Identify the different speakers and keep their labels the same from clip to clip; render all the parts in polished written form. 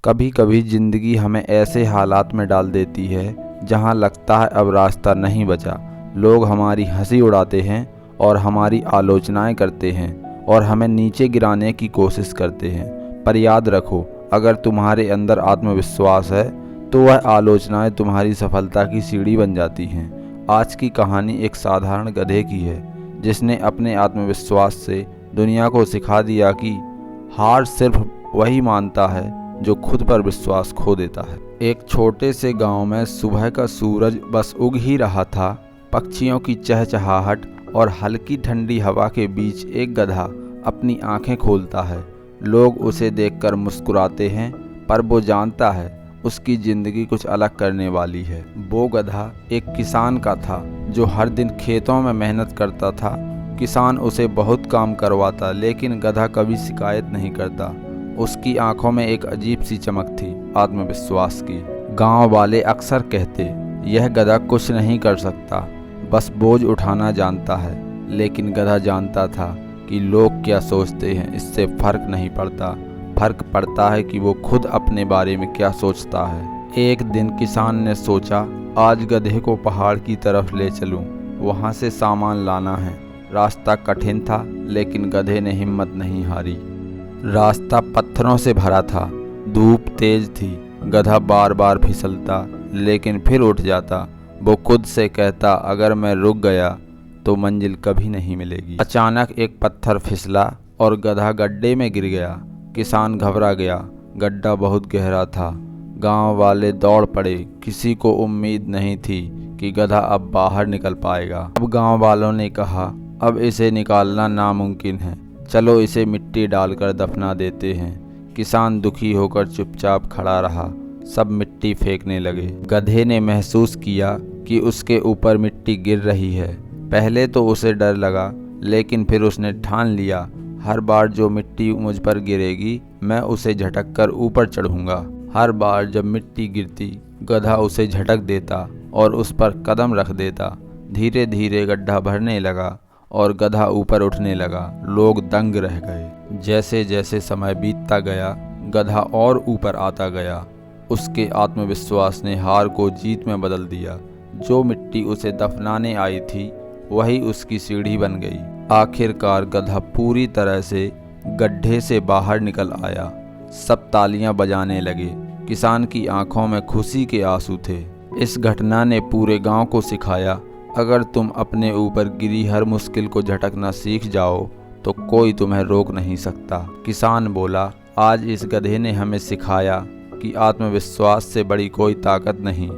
Speaker 1: कभी कभी ज़िंदगी हमें ऐसे हालात में डाल देती है जहां लगता है अब रास्ता नहीं बचा। लोग हमारी हंसी उड़ाते हैं और हमारी आलोचनाएं करते हैं और हमें नीचे गिराने की कोशिश करते हैं। पर याद रखो, अगर तुम्हारे अंदर आत्मविश्वास है तो वह आलोचनाएं तुम्हारी सफलता की सीढ़ी बन जाती हैं। आज की कहानी एक साधारण गधे की है जिसने अपने आत्मविश्वास से दुनिया को सिखा दिया कि हार सिर्फ वही मानता है जो खुद पर विश्वास खो देता है। एक छोटे से गांव में सुबह का सूरज बस उग ही रहा था। पक्षियों की चहचहाहट और हल्की ठंडी हवा के बीच एक गधा अपनी आंखें खोलता है। लोग उसे देखकर मुस्कुराते हैं, पर वो जानता है उसकी ज़िंदगी कुछ अलग करने वाली है। वो गधा एक किसान का था जो हर दिन खेतों में मेहनत करता था। किसान उसे बहुत काम करवाता, लेकिन गधा कभी शिकायत नहीं करता। उसकी आंखों में एक अजीब सी चमक थी, आत्मविश्वास की। गांव वाले अक्सर कहते, यह गधा कुछ नहीं कर सकता, बस बोझ उठाना जानता है। लेकिन गधा जानता था कि लोग क्या सोचते हैं इससे फर्क नहीं पड़ता। फर्क पड़ता है कि वो खुद अपने बारे में क्या सोचता है। एक दिन किसान ने सोचा, आज गधे को पहाड़ की तरफ ले चलूं, वहां से सामान लाना है। रास्ता कठिन था, लेकिन गधे ने हिम्मत नहीं हारी। रास्ता पत्थरों से भरा था, धूप तेज थी। गधा बार बार फिसलता, लेकिन फिर उठ जाता। वो खुद से कहता, अगर मैं रुक गया तो मंजिल कभी नहीं मिलेगी। अचानक एक पत्थर फिसला और गधा गड्ढे में गिर गया। किसान घबरा गया, गड्ढा बहुत गहरा था। गांव वाले दौड़ पड़े, किसी को उम्मीद नहीं थी कि गधा अब बाहर निकल पाएगा। अब गांव वालों ने कहा, अब इसे निकालना नामुमकिन है, चलो इसे मिट्टी डालकर दफना देते हैं। किसान दुखी होकर चुपचाप खड़ा रहा। सब मिट्टी फेंकने लगे। गधे ने महसूस किया कि उसके ऊपर मिट्टी गिर रही है। पहले तो उसे डर लगा, लेकिन फिर उसने ठान लिया, हर बार जो मिट्टी मुझ पर गिरेगी मैं उसे झटक कर ऊपर चढ़ूंगा। हर बार जब मिट्टी गिरती, गधा उसे झटक देता और उस पर कदम रख देता। धीरे धीरे गड्ढा भरने लगा और गधा ऊपर उठने लगा। लोग दंग रह गए। जैसे जैसे समय बीतता गया, गधा और ऊपर आता गया। उसके आत्मविश्वास ने हार को जीत में बदल दिया। जो मिट्टी उसे दफनाने आई थी, वही उसकी सीढ़ी बन गई। आखिरकार गधा पूरी तरह से गड्ढे से बाहर निकल आया। सब तालियां बजाने लगे। किसान की आंखों में खुशी के आंसू थे। इस घटना ने पूरे गांव को सिखाया, अगर तुम अपने ऊपर गिरी हर मुश्किल को झटकना सीख जाओ तो कोई तुम्हें रोक नहीं सकता। किसान बोला, आज इस गधे ने हमें सिखाया कि आत्मविश्वास से बड़ी कोई ताकत नहीं।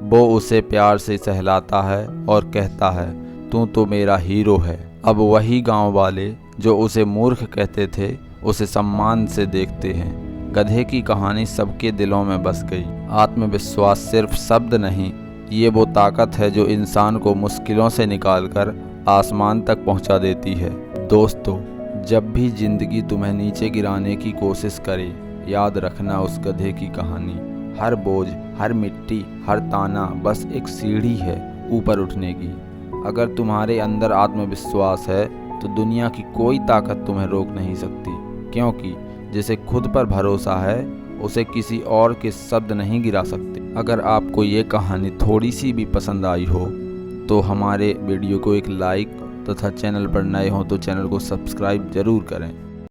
Speaker 1: वो उसे प्यार से सहलाता है और कहता है, तू तो मेरा हीरो है। अब वही गांव वाले जो उसे मूर्ख कहते थे, उसे सम्मान से देखते हैं। गधे की कहानी सबके दिलों में बस गई। आत्मविश्वास सिर्फ शब्द नहीं, ये वो ताकत है जो इंसान को मुश्किलों से निकालकर आसमान तक पहुंचा देती है। दोस्तों, जब भी जिंदगी तुम्हें नीचे गिराने की कोशिश करे, याद रखना उस गधे की कहानी। हर बोझ, हर मिट्टी, हर ताना बस एक सीढ़ी है ऊपर उठने की। अगर तुम्हारे अंदर आत्मविश्वास है तो दुनिया की कोई ताकत तुम्हें रोक नहीं सकती, क्योंकि जिसे खुद पर भरोसा है उसे किसी और के शब्द नहीं गिरा सकते। अगर आपको ये कहानी थोड़ी सी भी पसंद आई हो तो हमारे वीडियो को एक लाइक तथा चैनल पर नए हो तो चैनल को सब्सक्राइब जरूर करें।